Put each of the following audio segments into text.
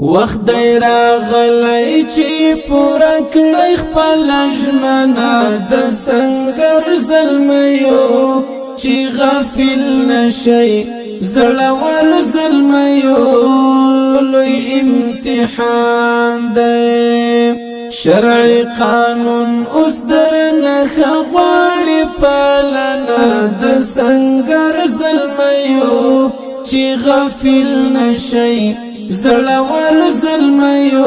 وخت دی راغلی چې پورا کړی خپل ژمنه د سنگر زلمیو چې غافل نشي زړور زلمیو لوی امتحان دی شرعي قانون اوس درنه غواړي پالنه د سنگر زلمیو چې غافل نشي زړور زلمیو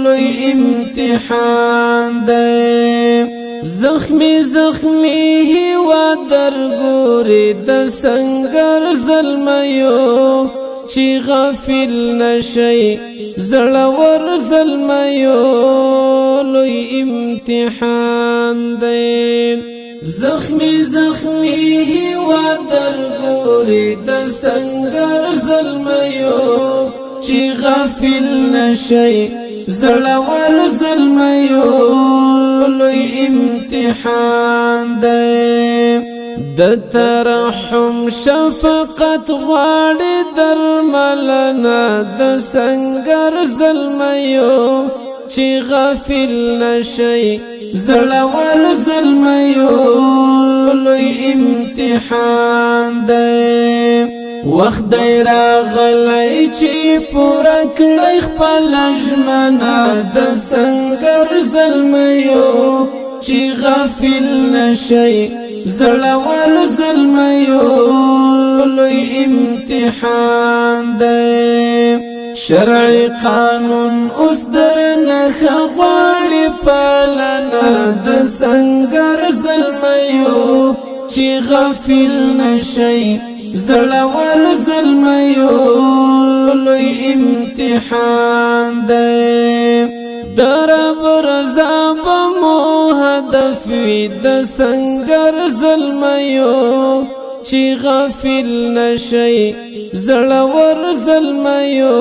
لوی امتحان دی زخمی زخمی هوا درګوري د سنگر زلمیو چې غافل نشي زړور زلمیو لوی امتحان دی زخمی زخمی هوا درګوري د سنگر زلمیو چې غافل نشي زړور زلمیو لوی امتحان دی د ترحم شفقت غواړي درملنه د سنگر زلمیو چې غافل نشي زړور زلمیو لوی امتحان دی وخت دی راغلی چې پورا کړی خپل ژمنه د سنگر زلمیو چې غافل نشي زړور زلمیو لوی امتحان دی شرعي قانون اوس درنه غواړي پالنه د سنگر زلمیو چې غافل نشي زړور زلمیو لوی امتحان دی درب رضا بمو هدف وي د سنگر زلمیو چې غافل نشي زړور زلمیو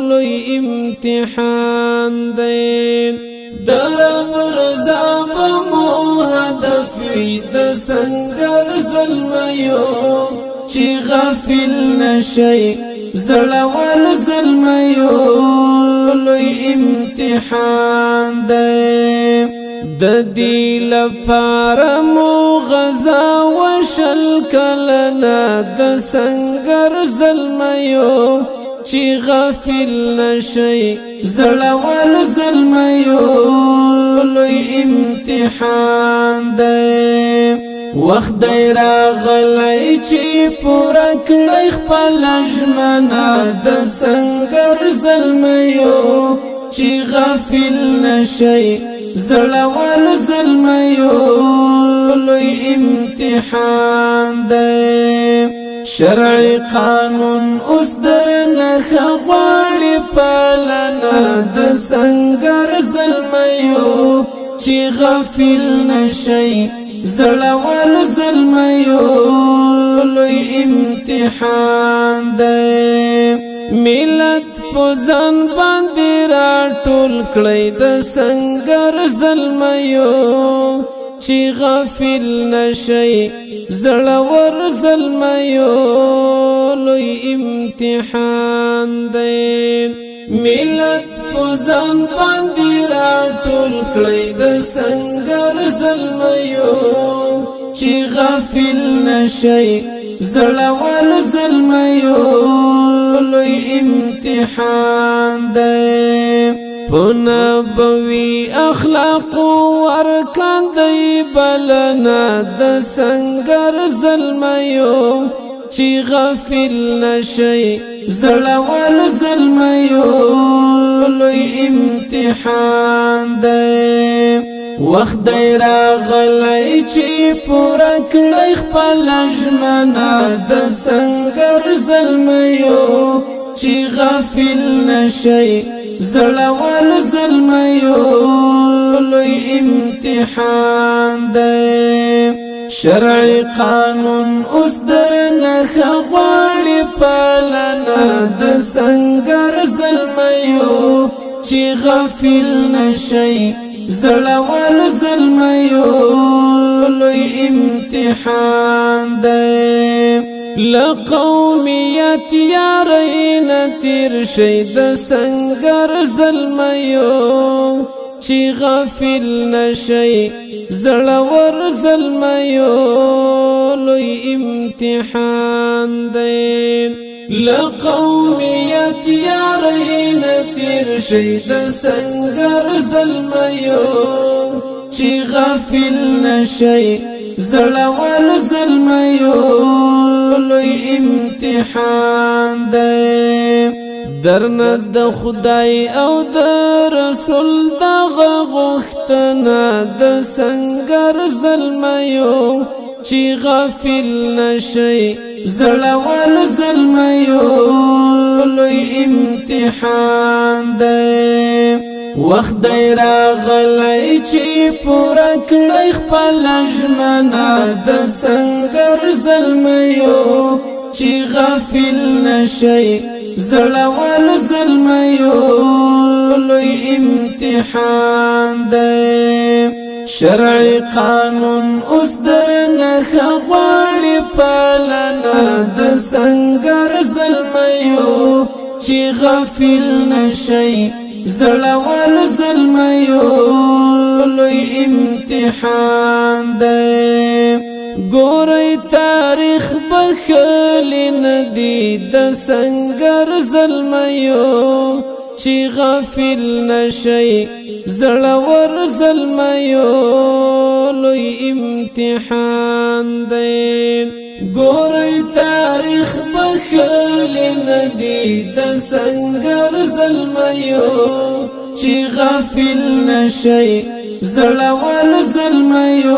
لوی امتحان دی درب رضا بمو هدف وي د سنگر زلمیو چې غافل نشي زړور زلمیو لوی امتحان دی د دې لپاره مو غزا وشل کلنه د سنگر زلمیو چې غافل نشي زړور زلمیو لوی امتحان دی وخت دی راغلی چې پورا کړی خپل ژمنه د سنگر زلمیو چې غافل نشي زړور زلمیو لوی امتحان دی شرعي قانون اوس درنه غواړي پالنه د سنگر زلمیو چې غافل نشي زړور زلمیو لوی امتحان دی ملت پوزن باندې راټول کړی د سنگر زلمیو چې غافل نشي زړور زلمیو لوی امتحان دی ملت پوزن باندې راټول کړی د سنگر زلمیو چې غافل نشي زړور زلمیو لوی امتحان دی پنبوي اخلاق ورکندي بلنا د سنگر زلمیو چې غافل نشي زړور زلمیو لوی امتحان دی وخت دی راغلی چې پورا کړی خپل ژمنه د سنگر زلمیو چې غافل نشي زړور زلمیو لوی امتحان دی شرعي قانون اوس درنه غواړي پالنه د سنگر زلمیو چې غافل نشي زړور زلمیو لوی امتحان دی لقومیت تیاری نتیر شید سنگر ظلمیو چی غافل نشی زړور ظلمیو لوی امتحان دی لقومیت یاری نتیر شید سنگر ظلمیو چی غافل نشی زړور ظلمیو لوی امتحان دی درنه د خدای او د رسول دغه غوښتنه د سنگر ظلمیو چې غافل نشي زړور ظلمیو لوی امتحان دی وخت دی راغلی چې پوره کړی خپل ژمنه د سنگر ظلمیو چې غافل نشي زړور ظلمیو لوی امتحان دی شرعي قانون اوس درنه غواړي پالنه د سنگر ظلمیو چې غافل نشي زړور ظلمیو لوی امتحان دی ګورئ تاریخ بخلی ندی د سنگر ظلمیو چې غافل نشي زړور ظلمیو لوی امتحان دی ګورئ تاریخ بخلی ندی د سنگر ظلمیو چې غافل نشي زړور ظلمیو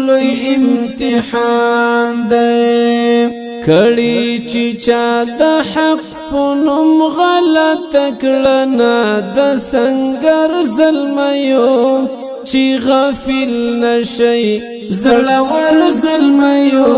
لوی امتحان دی کړي چې چا د حق په نوم غلطه کړنه د سنگر ظلمیو چې غافل نشي زړور ظلمیو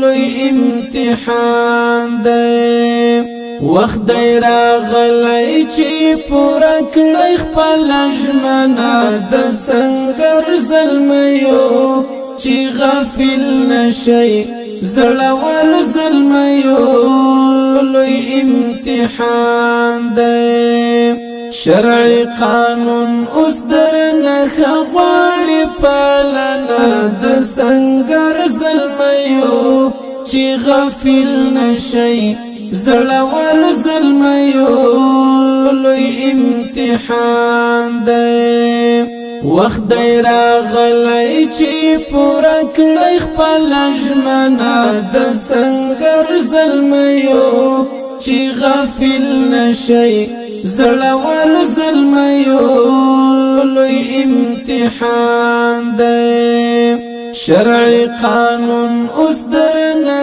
لوی امتحان دی وخت دی راغلی چې پوره کړی خپل ژمنه د سنگر ظلمیو چې غافل نشي زړور ظلمیو لوی امتحان دی شرعي قانون اوس درنه غواړي پالنه د سنگر ظلمیو چې غافل نشي زړور ظلمیو لوی امتحان دی وخت دی راغلی چې پوره کړی خپل ژمنه د سنگر ظلمیو چې غافل نشي زړور ظلمیو لوی امتحان دی شرعي قانون اوس درنه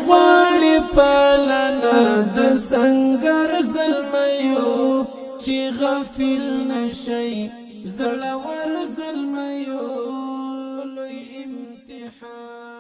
غواړي پالنه د سنگر ظلمیو چې غافل نشي زړور ظلمیو لوی امتحان